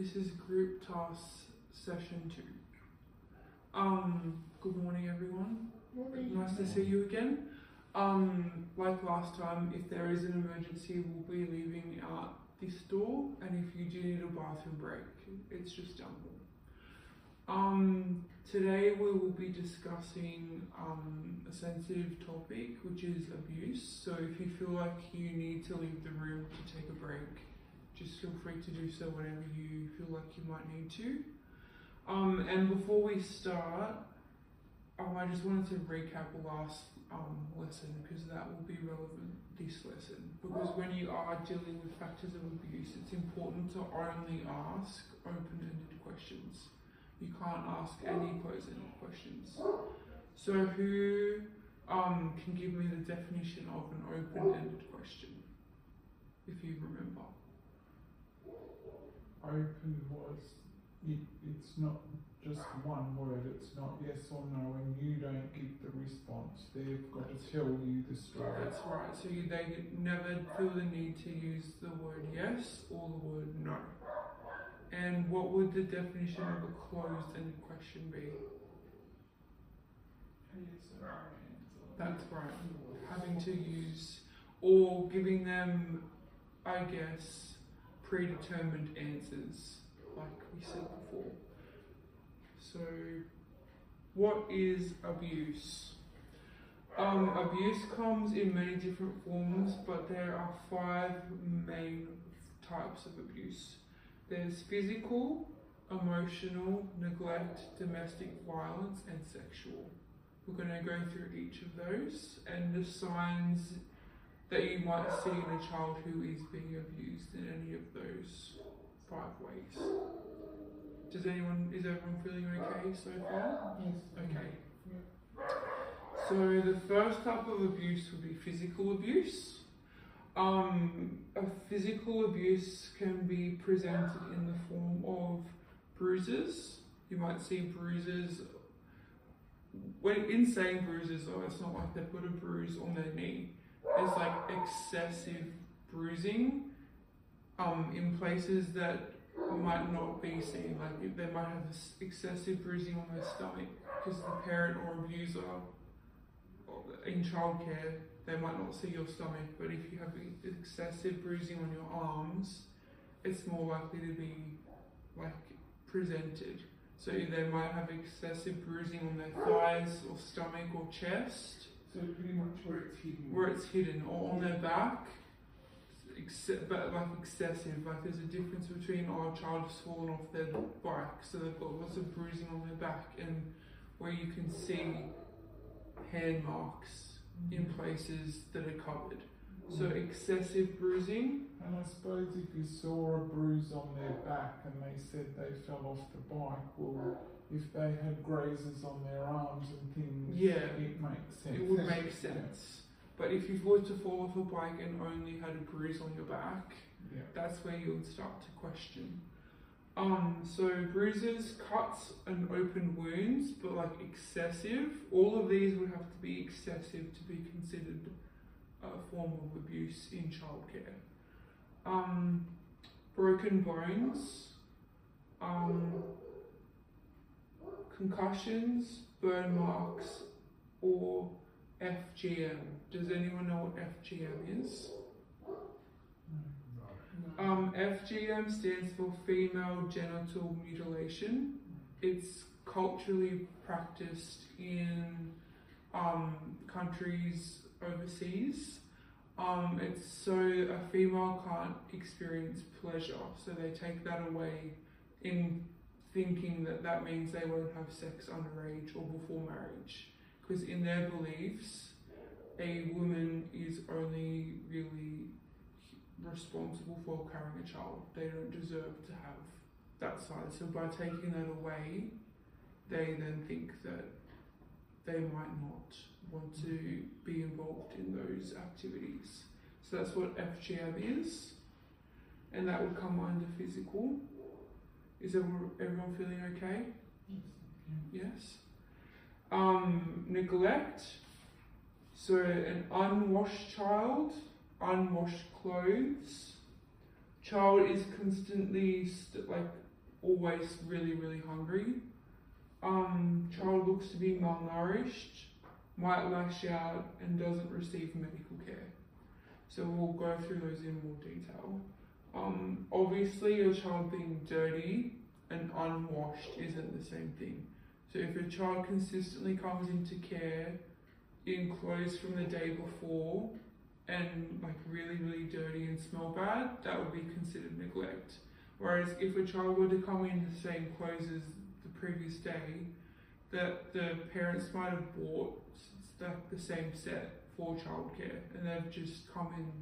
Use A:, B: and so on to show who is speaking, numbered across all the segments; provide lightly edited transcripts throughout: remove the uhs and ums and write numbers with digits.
A: This is group task session 2. Good morning everyone. Nice to see you again. Like last time, if there is an emergency, we'll be leaving out this door, and if you do need a bathroom break, it's just down there. Today we will be discussing a sensitive topic, which is abuse. So if you feel like you need to leave the room to take a break, just feel free to do so whenever you feel like you might need to. And before we start, I just wanted to recap the last lesson, because that will be relevant this lesson. Because when you are dealing with factors of abuse, it's important to only ask open-ended questions. You can't ask any closed-ended questions. So who can give me the definition of an open-ended question, if you remember?
B: Open was, it's not just one word, it's not yes or no, and you don't give the response. They've got to tell you the story.
A: That's right. So they never feel the need to use the word yes or the word no. And what would the definition of a closed-ended question be? That's right. Having to use, or giving them, I guess, predetermined answers, like we said before. So, what is abuse? Abuse comes in many different forms, but there are 5 main types of abuse. There's physical, emotional, neglect, domestic violence, and sexual. We're going to go through each of those and the signs that you might see in a child who is being abused in any of those 5 ways. Is everyone feeling okay so far?
B: Yes.
A: Okay. So the first type of abuse would be physical abuse. A physical abuse can be presented in the form of bruises. You might see bruises. In saying bruises, though, it's not like they put a bruise on their knee. It's like excessive bruising in places that might not be seen. Like they might have this excessive bruising on their stomach because the parent or abuser in childcare, they might not see your stomach, but if you have excessive bruising on your arms, it's more likely to be like presented. So they might have excessive bruising on their thighs or stomach or chest.
B: So pretty much where it's hidden.
A: Where it's hidden, or on their back, but like excessive. Like there's a difference between a child has fallen off their bike, so they've got lots of bruising on their back, and where you can see hand marks in places that are covered. So excessive bruising.
B: And I suppose if you saw a bruise on their back and they said they fell off the bike, well, if they had grazes on their arms and things, it makes sense.
A: It would make sense. But if you were to fall off a bike and only had a bruise on your back, that's where you would start to question. So bruises, cuts, and open wounds, but like excessive, all of these would have to be excessive to be considered a form of abuse in childcare. Broken bones, concussions, burn marks, or FGM. Does anyone know what FGM is? FGM stands for female genital mutilation. It's culturally practiced in countries overseas. It's so a female can't experience pleasure, so they take that away in thinking that means they won't have sex underage or before marriage, because in their beliefs a woman is only really responsible for carrying a child. They don't deserve to have that side. So by taking that away, they then think that they might not want to be involved in those activities. So that's what FGM is, and that would come under physical. Is everyone feeling okay? Yes. Neglect. So an unwashed child, unwashed clothes. Child is constantly always really, really hungry. Child looks to be malnourished, might lash out, and doesn't receive medical care. So we'll go through those in more detail. Obviously, a child being dirty and unwashed isn't the same thing. So if a child consistently comes into care in clothes from the day before and like really, really dirty and smell bad, that would be considered neglect. Whereas if a child were to come in the same clothes as the previous day, that the parents might have bought like the same set for childcare and they've just come in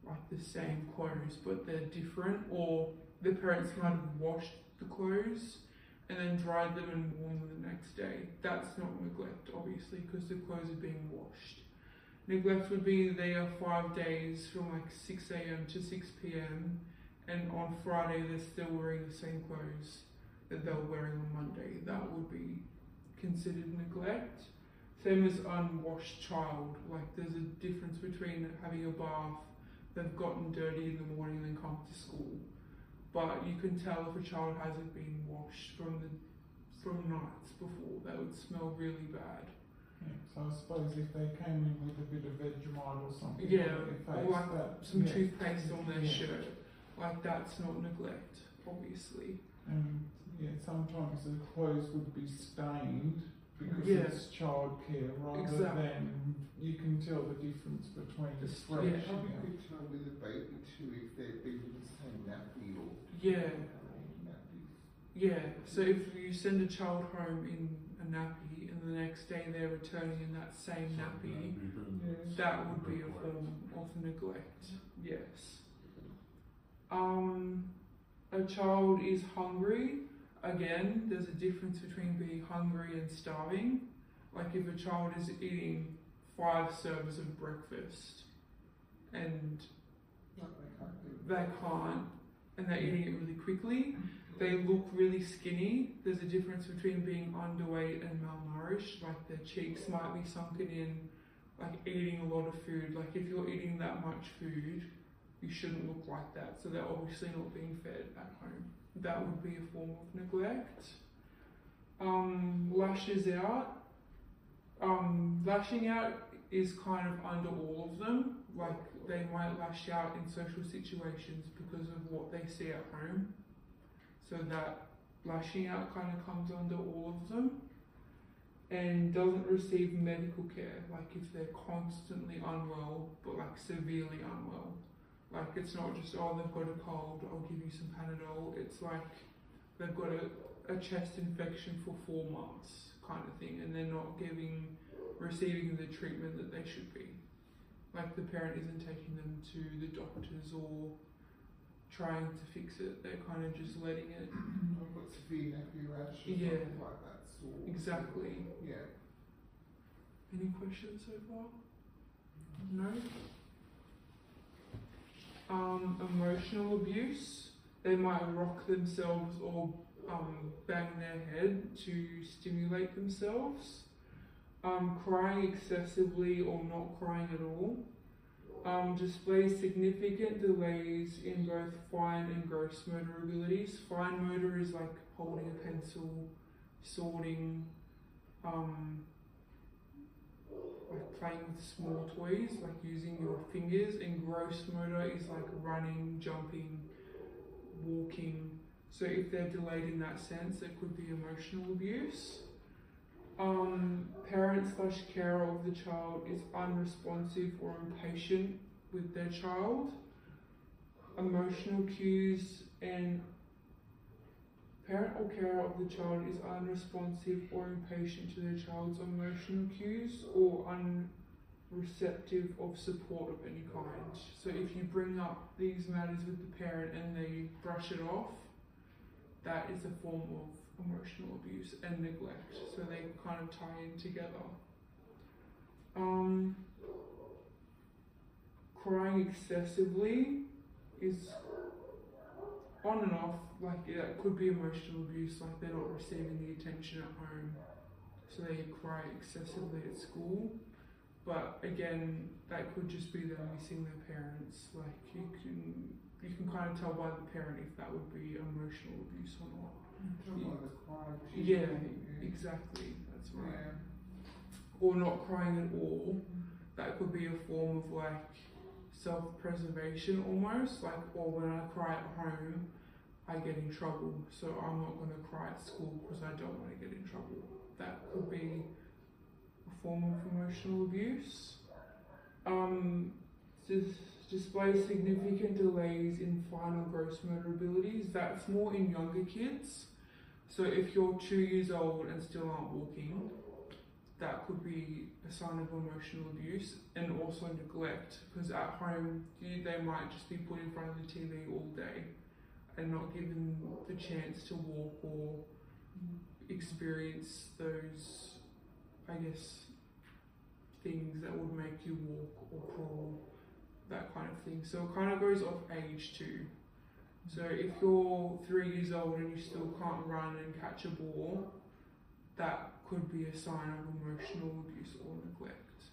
A: like the same clothes but they're different, or the parents might have washed the clothes and then dried them and worn them the next day. That's not neglect, obviously, because the clothes are being washed. Neglect would be they are 5 days from like 6 a.m. to 6 p.m. and on Friday they're still wearing the same clothes that they were wearing on Monday. That would be considered neglect. Same as unwashed child. Like there's a difference between having a bath, they've gotten dirty in the morning and then come to school. But you can tell if a child hasn't been washed from nights before, they would smell really bad.
B: Yeah, so I suppose if they came in with a bit of Vegemite or something,
A: yeah,
B: on their face,
A: or like some
B: yeah,
A: toothpaste on their
B: yeah,
A: shirt, like that's not neglect, obviously.
B: And yeah, sometimes the clothes would be stained because
A: Yeah.
B: it's childcare rather
A: Exactly.
B: than you can tell the difference between the fresh.
A: Yeah.
C: How you could tell with a baby too if they've been in the same nappy or
A: Yeah,
C: nappies.
A: yeah. So if you send a child home in a nappy and the next day they're returning in that same nappy,
B: Yes.
A: that would be a form of neglect. Yes. A child is hungry. Again, there's a difference between being hungry and starving. Like if a child is eating 5 servers of breakfast and
C: No, they can't do
A: they can't, and they're eating it really quickly, they look really skinny. There's a difference between being underweight and malnourished. Like their cheeks might be sunken in, like eating a lot of food. Like if you're eating that much food, you shouldn't look like that. So they're obviously not being fed at home. That would be a form of neglect. Lashes out. Lashing out is kind of under all of them. Like they might lash out in social situations because of what they see at home. So that lashing out kind of comes under all of them. And doesn't receive medical care. Like if they're constantly unwell, but like severely unwell. Like it's not just, oh, they've got a cold, I'll give you some Panadol. It's like they've got a chest infection for 4 months kind of thing, and they're not receiving the treatment that they should be. Like the parent isn't taking them to the doctors or trying to fix it. They're kind of just letting it.
C: I've got severe nappy rash or
A: Yeah.
C: something like that. Sore.
A: Exactly.
C: Yeah.
A: Any questions so far? No? Emotional abuse. They might rock themselves or bang their head to stimulate themselves. Crying excessively or not crying at all. Displays significant delays in both fine and gross motor abilities. Fine motor is like holding a pencil, sorting, like playing with small toys, like using your fingers, and gross motor is like running, jumping, walking. So if they're delayed in that sense, it could be emotional abuse. Parent/carer of the child is unresponsive or impatient with their child. Emotional cues, and parent or carer of the child is unresponsive or impatient to their child's emotional cues or unreceptive of support of any kind. So if you bring up these matters with the parent and they brush it off, that is a form of emotional abuse and neglect. So they kind of tie in together. Crying excessively is on and off. Like it could be emotional abuse, like they're not receiving the attention at home, so they cry excessively at school. But again, that could just be them missing their parents. Like you can you can kind of tell by the parent if that would be emotional abuse or not. Yeah, exactly. That's right.
C: Yeah.
A: Or not crying at all. That could be a form of like self-preservation almost. Like, or when I cry at home, I get in trouble, so I'm not going to cry at school because I don't want to get in trouble. That could be a form of emotional abuse. Display significant delays in fine or gross motor abilities. That's more in younger kids. So if you're 2 years old and still aren't walking, that could be a sign of emotional abuse, and also neglect, because at home they might just be put in front of the TV all day and not given the chance to walk or experience those, I guess, things that would make you walk or crawl, that kind of thing. So it kind of goes off age too. So if you're 3 years old and you still can't run and catch a ball, that could be a sign of emotional abuse or neglect.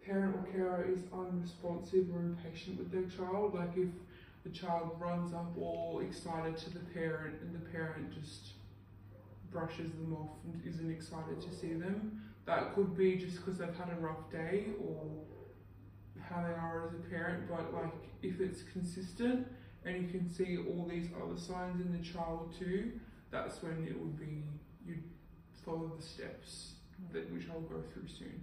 A: Parent or carer is unresponsive or impatient with their child. Like if the child runs up all excited to the parent and the parent just brushes them off and isn't excited to see them, that could be just because they've had a rough day or how they are as a parent. But like if it's consistent and you can see all these other signs in the child too, that's when it would be, you'd follow the steps which I'll go through soon.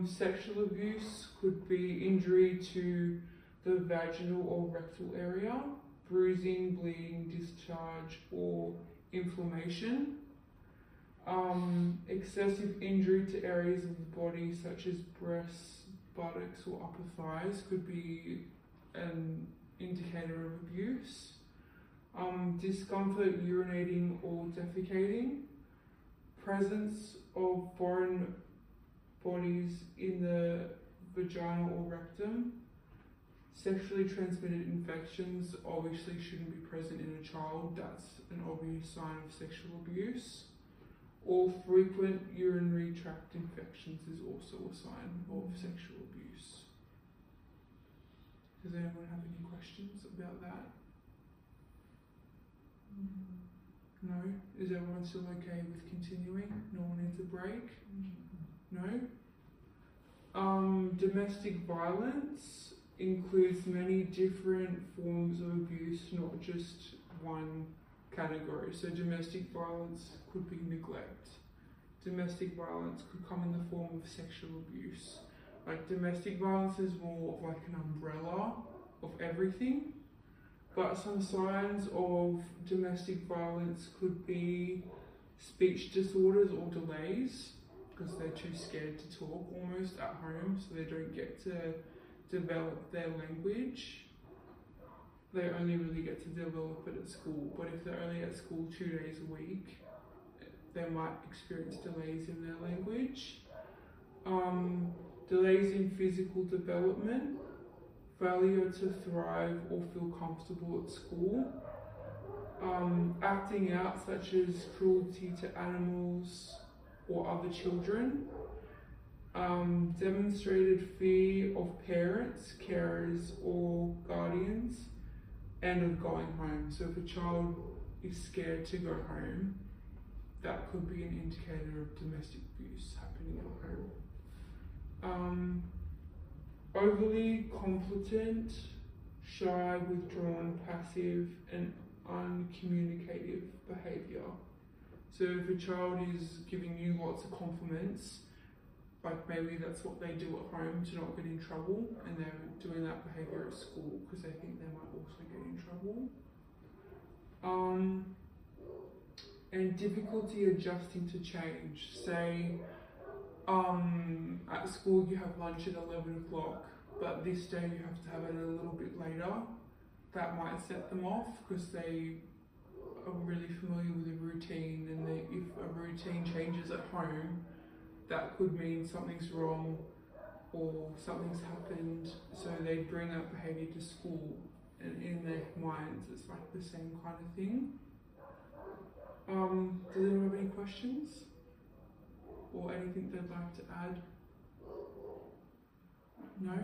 A: Sexual abuse could be injury to the vaginal or rectal area, bruising, bleeding, discharge, or inflammation. Excessive injury to areas of the body such as breasts, buttocks, or upper thighs could be an indicator of abuse. Discomfort urinating or defecating, presence of foreign bodies in the vagina or rectum, sexually transmitted infections obviously shouldn't be present in a child, that's an obvious sign of sexual abuse, or frequent urinary tract infections is also a sign of sexual abuse. Does anyone have any questions about that? No? Is everyone still okay with continuing? No one needs a break? No? Domestic violence includes many different forms of abuse, not just one category. So domestic violence could be neglect. Domestic violence could come in the form of sexual abuse. Like domestic violence is more of like an umbrella of everything. But some signs of domestic violence could be speech disorders or delays, because they're too scared to talk almost at home, so they don't get to develop their language. They only really get to develop it at school, but if they're only at school 2 days a week, they might experience delays in their language. Delays in physical development, failure to thrive or feel comfortable at school, acting out such as cruelty to animals or other children, demonstrated fear of parents, carers or guardians, and of going home. So if a child is scared to go home, that could be an indicator of domestic abuse happening at home. Overly competent, shy, withdrawn, passive, and uncommunicative behaviour. So if a child is giving you lots of compliments, like maybe that's what they do at home to not get in trouble, and they're doing that behaviour at school because they think they might also get in trouble. And difficulty adjusting to change. Say, at school you have lunch at 11 o'clock, but this day you have to have it a little bit later. That might set them off because they are really familiar with a routine, and if a routine changes at home, that could mean something's wrong or something's happened, so they bring that behaviour to school, and in their minds it's like the same kind of thing. Does anyone have any questions? Or anything they'd like to add? No?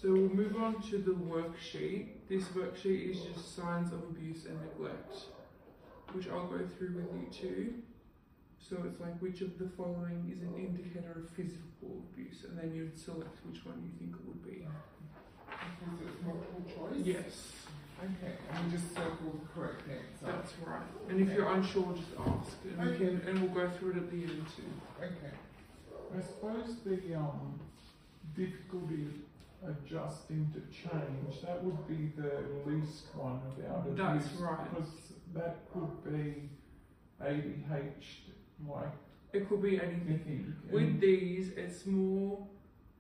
A: So we'll move on to the worksheet. This worksheet is just signs of abuse and neglect, which I'll go through with you too. So it's like, which of the following is an indicator of physical abuse, and then you'd select which one you think it would be.
C: Because it's multiple choice?
A: Yes,
C: Okay, and we just circle the correct answer.
A: that's right. And if you're unsure, just ask, and, we can, and we'll go through it at the end too.
C: Okay.
B: I suppose the difficulty adjusting to change, that would be the least one about abuse.
A: That's right.
B: Because that could be ADHD, like
A: It could be anything.
B: anything.
A: With these, it's more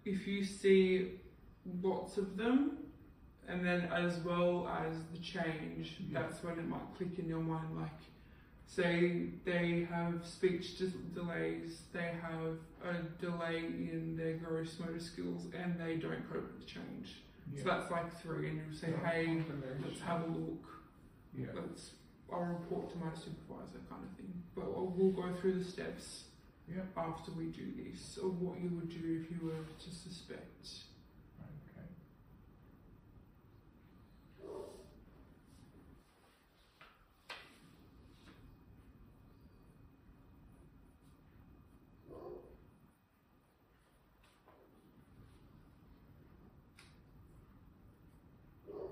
A: if you see lots of them, and then as well as the change, that's when it might click in your mind. Like, say they have speech delays, they have a delay in their gross motor skills, and they don't cope with change. So that's like 3, and you'll say, hey, let's have a look.
B: Yeah.
A: I'll report to my supervisor, kind of thing. But we'll go through the steps after we do this, of what you would do if you were to suspect.
B: Okay.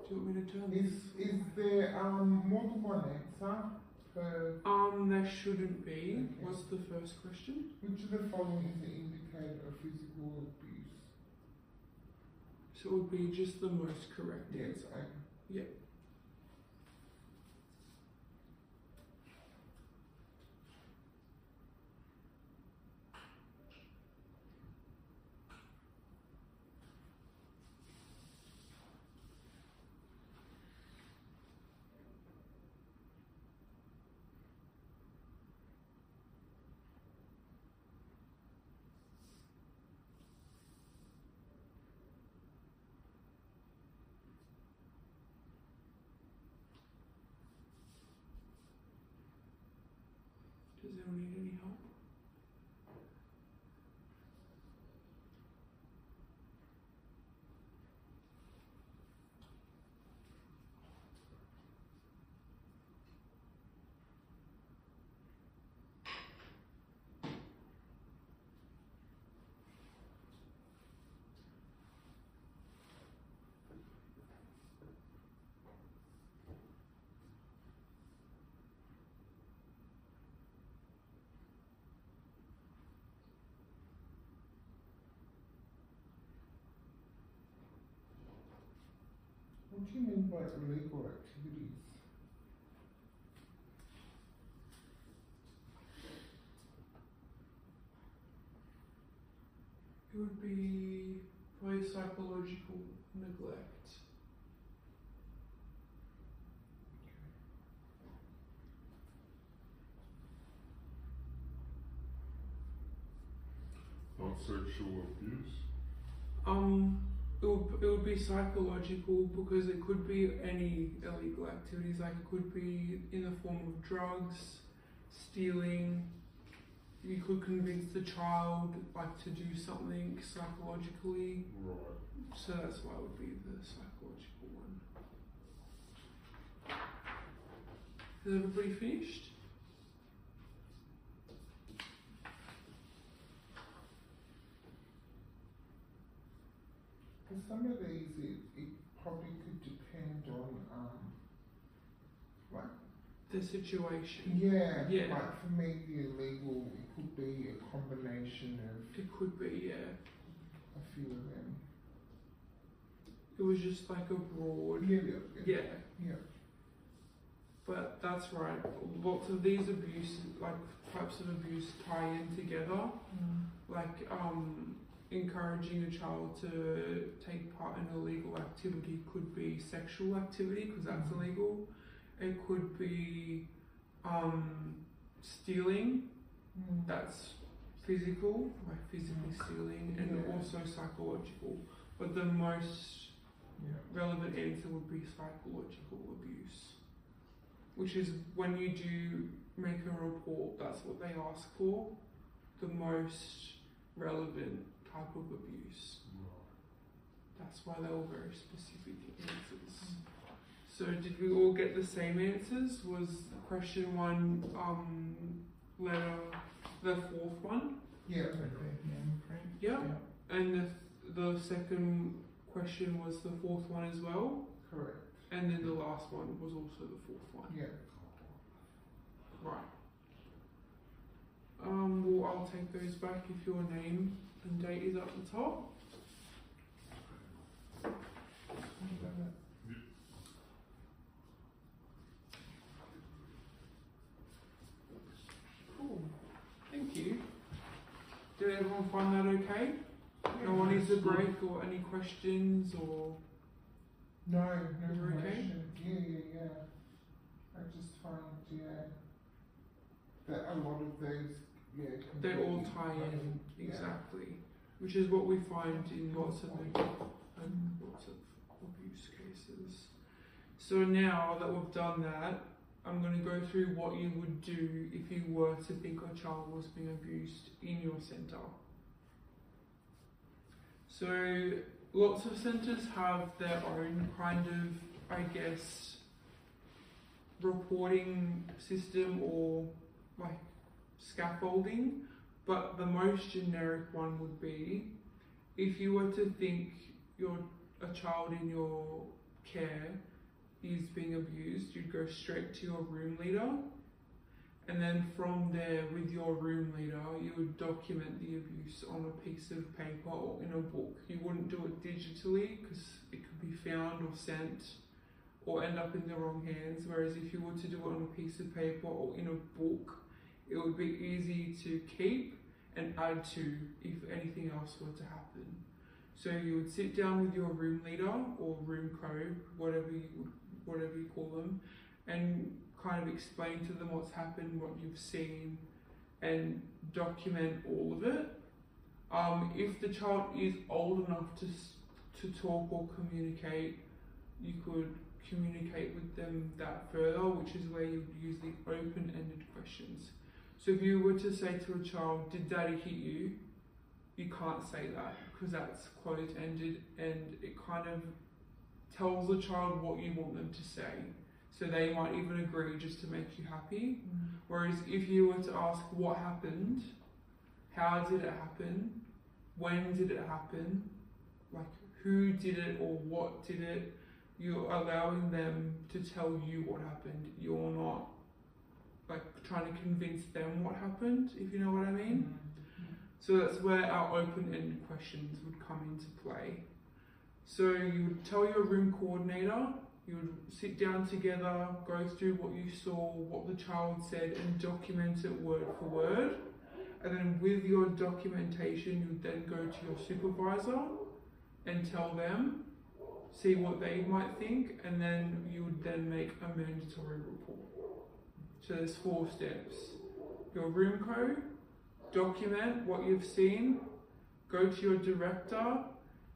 A: Do you want me to turn
C: Is
A: this?
C: there more than one answer for
A: There shouldn't be.
C: Okay.
A: What's the first question?
C: which of the following is an indicator of physical abuse?
A: So it would be just the most correct
C: Yes,
A: answer. Does anyone need any help?
C: What do you mean by illegal activities?
A: It would be probably psychological neglect.
D: Not sexual abuse.
A: It would be psychological because it could be any illegal activities. Like, it could be in the form of drugs, stealing. You could convince the child like to do something psychologically.
D: Right.
A: So that's why it would be the psychological one. Has everybody finished?
C: For some of these, it probably could depend on like
A: The situation.
C: yeah,
A: Yeah.
C: like for me the illegal it could be a combination of
A: It could be, yeah.
C: a few of them.
A: It was just like a broad.
C: Yeah.
A: Yeah. But that's right. Lots of these abuse, like types of abuse, tie in together. Like encouraging a child to take part in illegal activity could be sexual activity because that's illegal. It could be stealing. That's physical, like physically stealing, and
C: Yeah.
A: also psychological. But the most relevant answer would be psychological abuse, which is when you do make a report, that's what they ask for, the most relevant type of abuse.
D: Right.
A: That's why they were very specific answers. So did we all get the same answers? Was question 1 letter the 4th one?
C: Yeah.
A: Yeah. And the second question was the 4th one as well?
C: Correct.
A: And then the last one was also the 4th one?
C: Yeah.
A: Right. Well, I'll take those back if your name and date is at the top. Cool. Thank you. Did everyone find that okay? No one needs a break or any questions or?
C: No
A: You're okay?
C: question. Yeah. I just find, that a lot of those,
A: They all
C: completely
A: tie in,
C: relevant.
A: exactly. Which is what we find in lots of abuse cases. So now that we've done that, I'm going to go through what you would do if you were to think a child was being abused in your centre. So lots of centres have their own kind of, I guess, reporting system or like scaffolding, but the most generic one would be if you were to think a child in your care is being abused, you'd go straight to your room leader, and then from there with your room leader you would document the abuse on a piece of paper or in a book. You wouldn't do it digitally because it could be found or sent or end up in the wrong hands, whereas if you were to do it on a piece of paper or in a book, it would be easy to keep and add to if anything else were to happen. So you would sit down with your room leader or room co, whatever you call them, and kind of explain to them what's happened, what you've seen, and document all of it. If the child is old enough to talk or communicate, you could communicate with them that further, which is where you use the open-ended questions. So if you were to say to a child, "Did daddy hit you?" you can't say that because that's closed-ended and it kind of tells the child what you want them to say. So they might even agree just to make you happy. Whereas if you were to ask what happened, how did it happen, when did it happen, like who did it or what did it, you're allowing them to tell you what happened. You're not like trying to convince them what happened, if you know what I mean. So that's where our open-ended questions would come into play. So you would tell your room coordinator, you would sit down together, go through what you saw, what the child said, and document it word for word. And then with your documentation, you would then go to your supervisor and tell them, see what they might think, and then you would then make a mandatory report. So there's 4 steps. Your room co, document what you've seen, go to your director,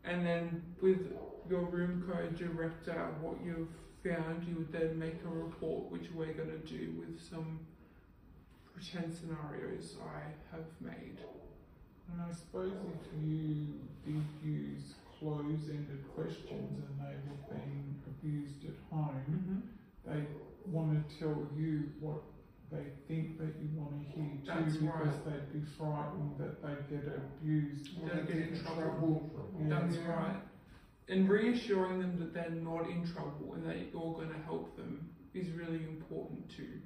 A: and then with your room co director, what you've found, you would then make a report, which we're going to do with some pretend scenarios I have made.
B: And I suppose if you did use close-ended questions and they were being abused at home, they want to tell you what they think that you want to hear too,
A: That's
B: because
A: right.
B: they'd be frightened that they get abused.
A: They'll get in trouble. That's right. And reassuring them that they're not in trouble and that you're going to help them is really important too.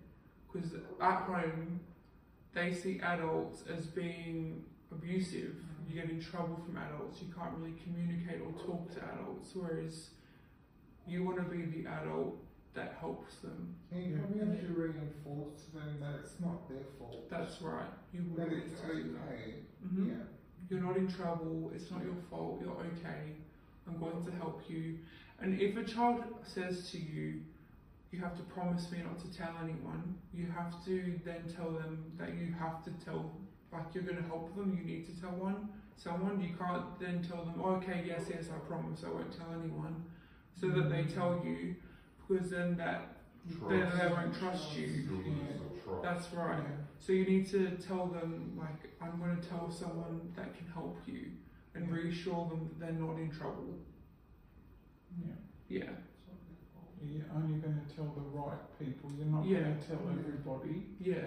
A: Because at home, they see adults as being abusive. You get in trouble from adults. You can't really communicate or talk to adults, whereas you want to be the adult that helps them.
C: And you probably have to reinforce to them that it's not their fault.
A: That's right. You
C: That
A: will
C: it's
A: need to do that.
C: okay.
A: Mhm.
C: Yeah.
A: You're not in trouble, it's not your fault, you're okay, I'm going to help you. And if a child says to you, you have to promise me not to tell anyone, you have to then tell them that you have to tell, like you're going to help them, you need to tell someone. You can't then tell them, oh, okay, yes, I promise, I won't tell anyone. So that they tell you, because then then they won't trust you. That's right. So you need to tell them, like, I'm going to tell someone that can help you and reassure them that they're not in trouble.
B: Yeah.
A: Yeah,
B: You're only going to tell the right people. You're not
A: Yeah.
B: going to tell everybody.
A: yeah.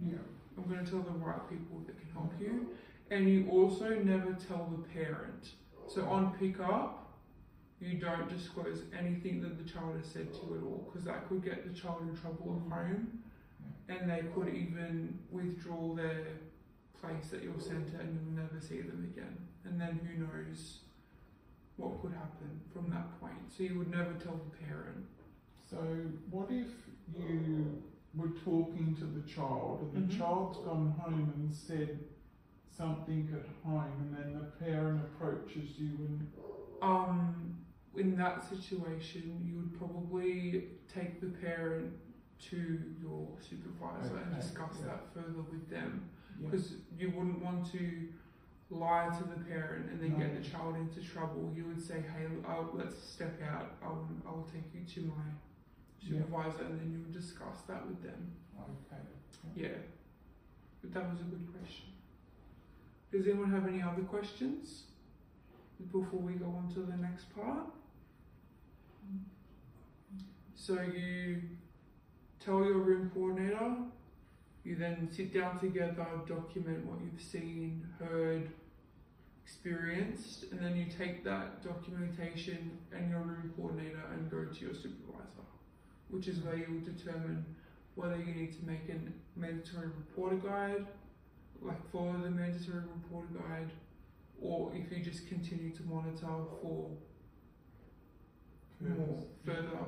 C: Yeah.
A: I'm going to tell the right people that can help you. And you also never tell the parent. So on pickup, you don't disclose anything that the child has said to you at all, because that could get the child in trouble at home, and they could even withdraw their place at your centre and you'll never see them again. And then who knows what could happen from that point. So you would never tell the parent.
B: So what if you were talking to the child and the
A: Mhm.
B: child's gone home and said something at home, and then the parent approaches you and
A: In that situation, you would probably take the parent to your supervisor and
B: Okay,
A: discuss
B: yeah.
A: that further with them,
B: yeah,
A: because you wouldn't want to lie to the parent and then get
B: No.
A: the child into trouble. You would say, hey, let's step out, I'll take you to my
B: Yeah.
A: supervisor, and then you would discuss that with them.
B: okay.
A: Yeah, but that was a good question. Does anyone have any other questions before we go on to the next part? So you tell your room coordinator, you then sit down together, document what you've seen, heard, experienced, and then you take that documentation and your room coordinator and go to your supervisor, which is where you will determine whether you need to make a mandatory reporter guide, like follow the mandatory reporter guide, or if you just continue to monitor for more further.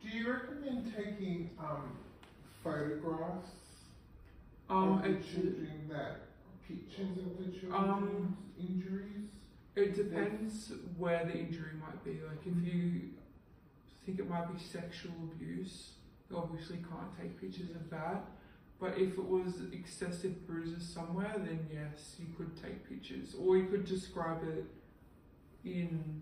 C: Do you recommend taking photographs of the
A: It,
C: children, that pictures of the children's injuries?
A: it depends where the injury might be. Like if you think it might be sexual abuse, you obviously can't take pictures of that. But if it was excessive bruises somewhere, then yes, you could take pictures, or you could describe it in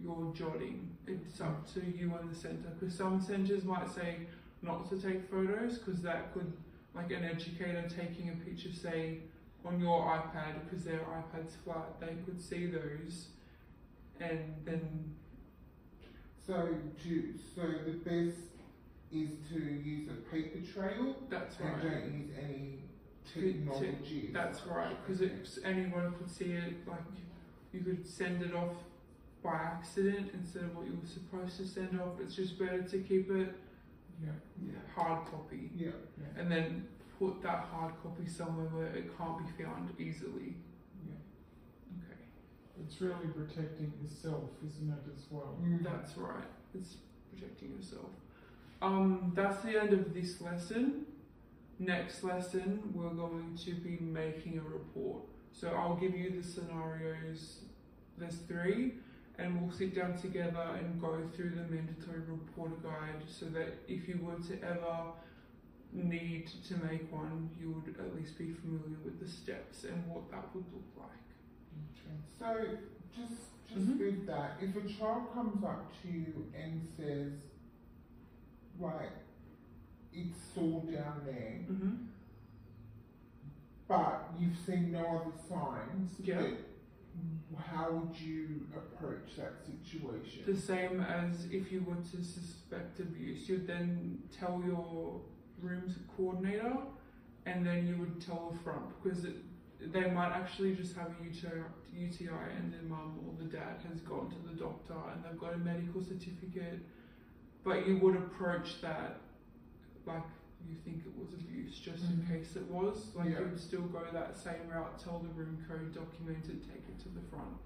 A: your jotting. It's up to you and the centre, because some centres might say not to take photos, because that could, like an educator taking a picture, say on your iPad, because their iPad's flat, they could see those, and then
C: So the best is to use a paper trail
A: that's
C: and
A: right.
C: don't use any technology.
A: That's right, because anyone could see it. Like you could send it off by accident instead of what you were supposed to send off. It's just better to keep it
B: Yeah.
A: hard copy,
C: Yeah.
A: and then put that hard copy somewhere where it can't be found easily.
B: Yeah.
A: Okay,
B: It's really protecting yourself, isn't it, as well?
A: that's right. It's protecting yourself. That's the end of this lesson. Next lesson, we're going to be making a report. So I'll give you the scenarios. There's 3. And we'll sit down together and go through the mandatory reporter guide, so that if you were to ever need to make one, you would at least be familiar with the steps and what that would look like.
B: Okay.
C: So just
A: Mhm.
C: with that, if a child comes up to you and says, like, it's sore down there,
A: Mm-hmm.
C: but you've seen no other signs,
A: Yeah.
C: how would you approach that situation?
A: The same as if you were to suspect abuse, you'd then tell your room's coordinator, and then you would tell the front, because they might actually just have a UTI and their mum or the dad has gone to the doctor and they've got a medical certificate, but you would approach that like you think it was abuse, just in case it was. Like
C: Yeah.
A: you would still go that same route, tell the room code, document it, take it to the front.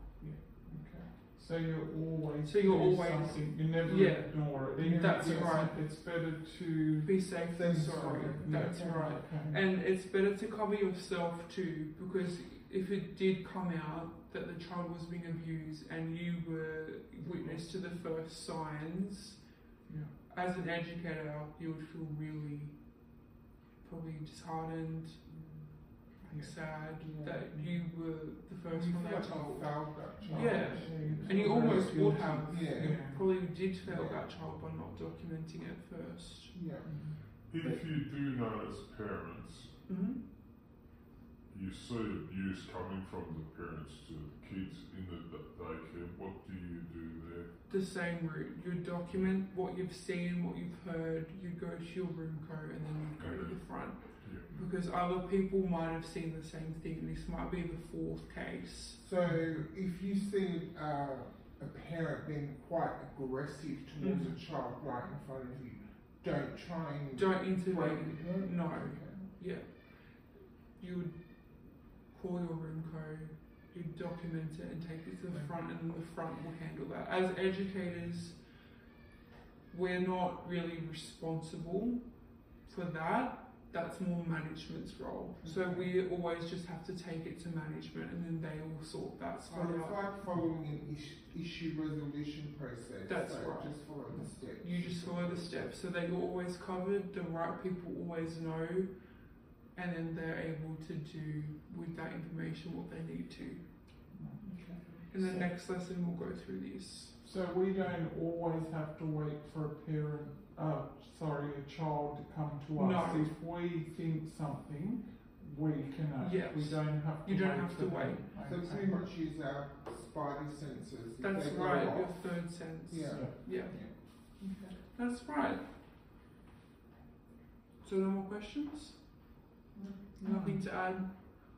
B: Okay. So you're always
A: So you're
B: do
A: always-
B: something. You never
A: Yeah.
B: ignore it. Even
A: That's
B: if it's-
A: right.
B: It's better to.
A: Be safe than
C: Than
A: sorry.
C: sorry.
A: That's
B: Yeah.
A: right.
B: Okay.
A: And it's better to cover yourself too, because if it did come out that the child was being abused and you were witness to the first signs,
B: Yeah.
A: as an educator, you would feel really probably disheartened,
B: Yeah.
A: sad
B: Yeah.
A: that you were the first
C: You
A: one
C: feel
A: they
C: like you
A: told.
C: failed that child.
A: Yeah.
B: you
A: And you
B: feel
A: almost
B: very
A: would
B: guilty.
A: have.
C: Yeah.
A: You probably did fail
C: Yeah.
A: that child by not documenting it first.
C: Yeah.
D: If you do notice parents
A: Mm-hmm.
D: you see abuse coming from the parents to the kids in the daycare, what do you do there?
A: The same route. You document what you've seen, what you've heard. You go to your room code, and then you go to the front.
D: Yeah.
A: Because other people might have seen the same thing. This might be the fourth case.
C: So if you see a parent being quite aggressive towards a child right in front of you, don't try and
A: Don't intervene.
C: break it.
A: No.
C: Okay.
A: Yeah. You would call your room code, you'd document it and take it to the front, and then the front will handle that. As educators, we're not really responsible for that. That's more management's role. So we always just have to take it to management, and then they will sort that
C: So
A: side
C: it's
A: out.
C: like following an issue resolution process.
A: That's
C: so
A: right.
C: Just follow the steps.
A: You just follow the steps, so that you're always covered. The right people always know, and then they're able to do with that information what they need to.
B: Okay.
A: In the
B: So-
A: next lesson, we'll go through these.
B: So we don't always have to wait for a child to come to us.
A: No.
B: If we think something, we can act.
A: Yes.
B: We don't have to
A: You don't
B: wait
A: have
B: for
A: to
B: them.
A: wait.
C: So
B: Okay.
C: pretty much use our spidey senses. If
A: That's
C: they go
A: right,
C: off,
A: your third sense.
C: Yeah.
A: Yeah,
C: Okay.
A: that's right. So no more questions? Nothing to add?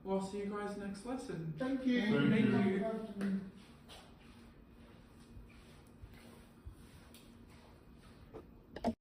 A: Well, I'll see you guys next lesson.
C: Thank you.
D: Thank
A: you.
C: Good afternoon.